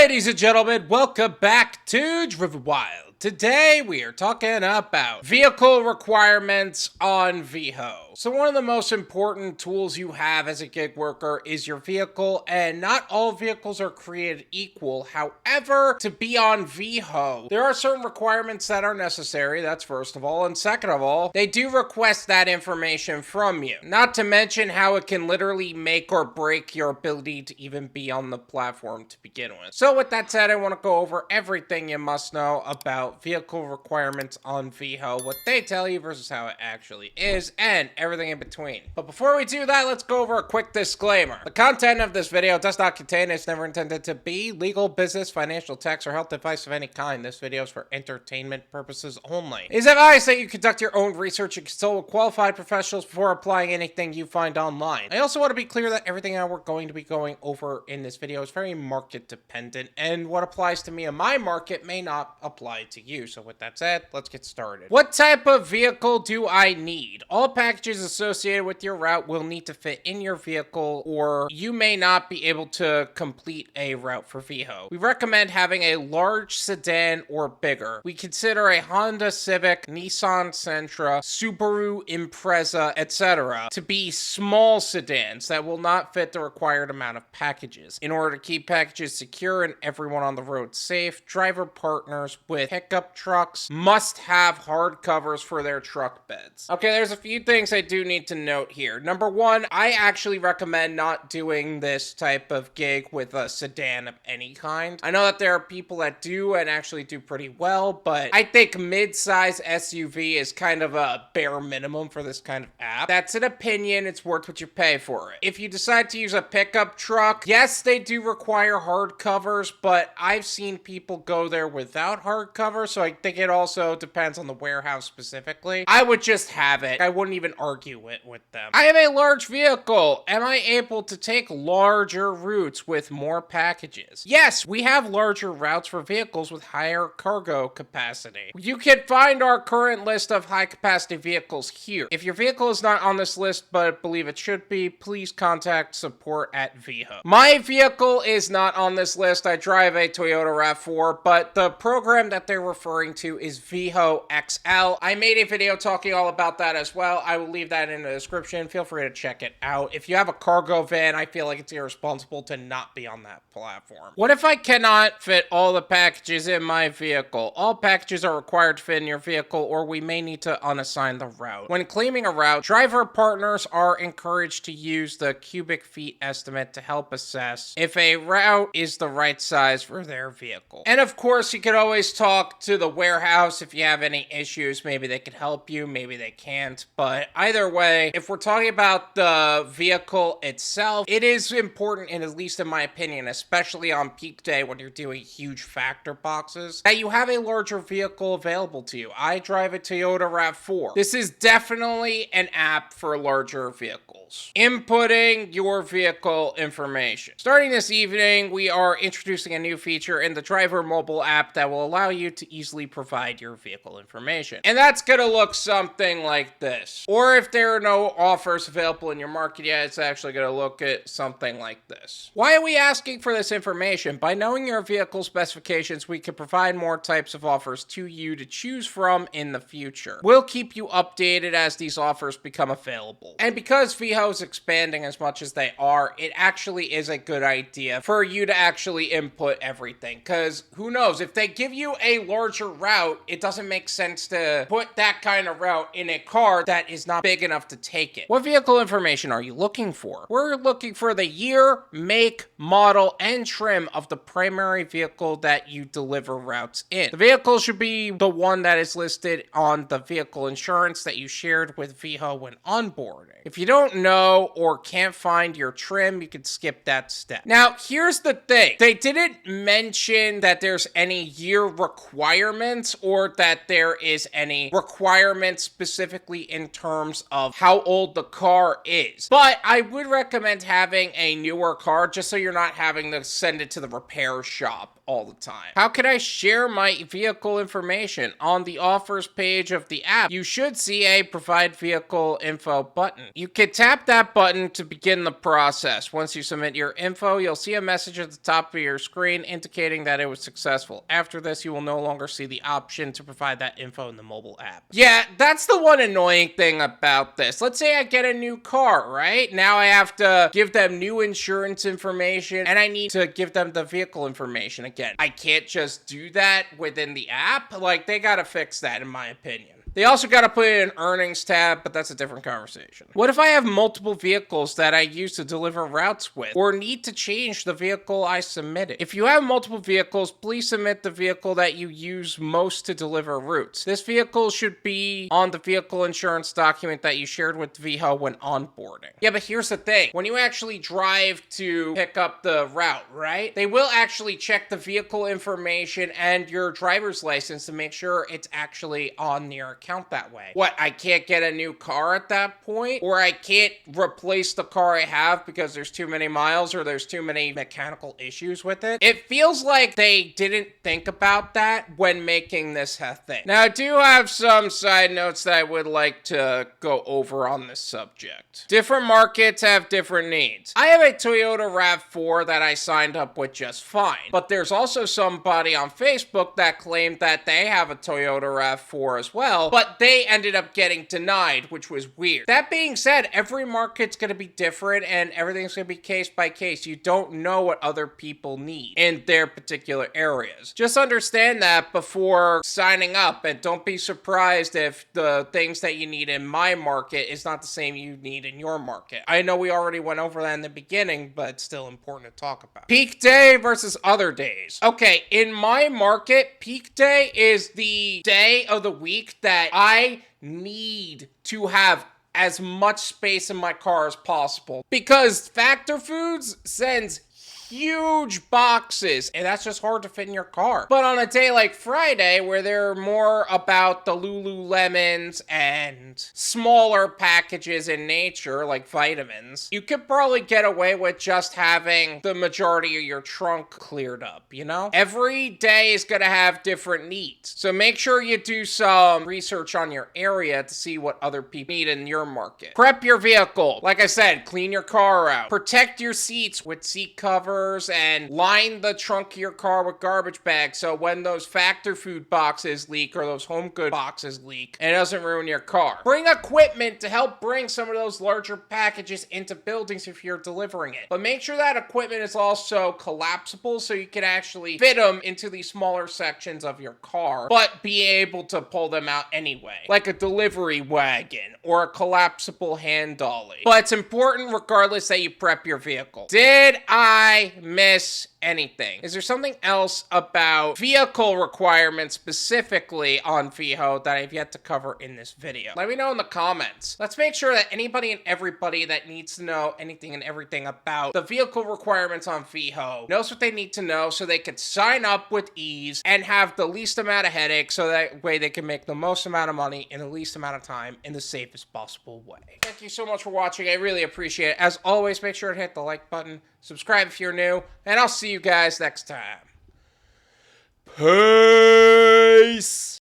Ladies and gentlemen, welcome back to Driven Wyld. Today we are talking about vehicle requirements on Veho. So one of the most important tools you have as a gig worker is your vehicle, and not all vehicles are created equal. However, to be on Veho, there are certain requirements that are necessary, that's first of all, and second of all, they do request that information from you. Not to mention how it can literally make or break your ability to even be on the platform to begin with. So with that said, I want to go over everything you must know about vehicle requirements on Veho, what they tell you versus how it actually is, and everything in between. But before we do that, let's go over a quick disclaimer. The content of this video does not contain, it's never intended to be, legal, business, financial, tax, or health advice of any kind. This video is for entertainment purposes only. It is advised that you conduct your own research and consult with qualified professionals before applying anything you find online. I also want to be clear that everything we're going to be going over in this video is very market dependent, and what applies to me in my market may not apply to you. So with that said, let's get started. What type of vehicle do I need? All packages associated with your route will need to fit in your vehicle, or you may not be able to complete a route for Veho. We recommend having a large sedan or bigger. We consider a Honda Civic, Nissan Sentra, Subaru Impreza, etc. to be small sedans that will not fit the required amount of packages. In order to keep packages secure and everyone on the road safe, driver partners with pickup trucks must have hard covers for their truck beds. Okay, there's a few things I do need to note here. Number one, I actually recommend not doing this type of gig with a sedan of any kind. I know that there are people that do and actually do pretty well, but I think mid-size SUV is kind of a bare minimum for this kind of app. That's an opinion, it's worth what you pay for it. If you decide to use a pickup truck, yes, they do require hard covers, but I've seen people go there without hard covers, so I think it also depends on the warehouse specifically. I would just have it. I wouldn't even argue it with them. I have a large vehicle. Am I able to take larger routes with more packages? Yes, we have larger routes for vehicles with higher cargo capacity. You can find our current list of high capacity vehicles here. If your vehicle is not on this list but believe it should be, please contact support at Veho. My vehicle is not on this list. I drive a Toyota RAV4, but the program that they're referring to is Veho XL. I made a video talking all about that as well. I will leave that in the description. Feel free to check it out. If you have a cargo van, I feel like it's irresponsible to not be on that platform. What if I cannot fit all the packages in my vehicle? All packages are required to fit in your vehicle, or we may need to unassign the route. When claiming a route, driver partners are encouraged to use the cubic feet estimate to help assess if a route is the right size for their vehicle. And of course, you could always talk to the warehouse if you have any issues. Maybe they could help you, maybe they can't. But either way, if we're talking about the vehicle itself, it is important, and at least in my opinion, especially on peak day when you're doing huge factor boxes, that you have a larger vehicle available to you. I drive a Toyota RAV4. This is definitely an app for larger vehicles. Inputting your vehicle information. Starting this evening, we are introducing a new feature in the driver mobile app that will allow you to easily provide your vehicle information. And that's gonna look something like this. Or if there are no offers available in your market yet, it's actually gonna look at something like this. Why are we asking for this information? By knowing your vehicle specifications, we can provide more types of offers to you to choose from in the future. We'll keep you updated as these offers become available. And because Veho is expanding as much as they are, it actually is a good idea for you to actually input everything. Because who knows, if they give you a larger route, it doesn't make sense to put that kind of route in a car that is not big enough to take it. What vehicle information are you looking for? We're looking for the year, make, model, and trim of the primary vehicle that you deliver routes in. The vehicle should be the one that is listed on the vehicle insurance that you shared with Veho when onboarding. If you don't know or can't find your trim, you can skip that step. Now, here's the thing. They didn't mention that there's any year requirements or that there is any requirements specifically in terms of how old the car is. But I would recommend having a newer car just so you're not having to send it to the repair shop all the time. How can I share my vehicle information? On the offers page of the app, you should see a provide vehicle info button. You can tap Tap that button to begin the process. Once you submit your info, you'll see a message at the top of your screen indicating that it was successful. After this, you will no longer see the option to provide that info in the mobile app. Yeah, that's the one annoying thing about this. Let's say I get a new car, right? Now I have to give them new insurance information and I need to give them the vehicle information again. I can't just do that within the app. Like, they gotta fix that, in my opinion. They also got to put in an earnings tab, but that's a different conversation. What if I have multiple vehicles that I use to deliver routes with, or need to change the vehicle I submitted? If you have multiple vehicles, please submit the vehicle that you use most to deliver routes. This vehicle should be on the vehicle insurance document that you shared with Veho when onboarding. Yeah, but here's the thing. When you actually drive to pick up the route, right? They will actually check the vehicle information and your driver's license to make sure it's actually on your account that way. What, I can't get a new car at that point? Or I can't replace the car I have because there's too many miles or there's too many mechanical issues with it? It feels like they didn't think about that when making this a thing. Now, I do have some side notes that I would like to go over on this subject. Different markets have different needs. I have a Toyota RAV4 that I signed up with just fine, but there's also somebody on Facebook that claimed that they have a Toyota RAV4 as well, but they ended up getting denied, which was weird. That being said, every market's going to be different and everything's going to be case by case. You don't know what other people need in their particular areas. Just understand that before signing up, and don't be surprised if the things that you need in my market is not the same you need in your market. I know we already went over that in the beginning, but it's still important to talk about. Peak day versus other days. Okay, in my market, peak day is the day of the week that I need to have as much space in my car as possible, because Factor Foods sends huge boxes, and that's just hard to fit in your car. But on a day like Friday, where they're more about the Lululemons and smaller packages in nature, like vitamins, you could probably get away with just having the majority of your trunk cleared up, you know? Every day is gonna have different needs. So make sure you do some research on your area to see what other people need in your market. Prep your vehicle. Like I said, clean your car out. Protect your seats with seat covers and line the trunk of your car with garbage bags so when those Factor Food boxes leak or those home good boxes leak, it doesn't ruin your car. Bring equipment to help bring some of those larger packages into buildings if you're delivering it. But make sure that equipment is also collapsible so you can actually fit them into these smaller sections of your car, but be able to pull them out anyway, like a delivery wagon or a collapsible hand dolly. But it's important regardless that you prep your vehicle. Did I miss anything? Is there something else about vehicle requirements specifically on Veho that I've yet to cover in this video? Let me know in the comments. Let's make sure that anybody and everybody that needs to know anything and everything about the vehicle requirements on Veho knows what they need to know so they could sign up with ease and have the least amount of headaches so that way they can make the most amount of money in the least amount of time in the safest possible way. Thank you so much for watching. I really appreciate it. As always, make sure to hit the like button, subscribe if you're new, and I'll see you guys next time. Peace!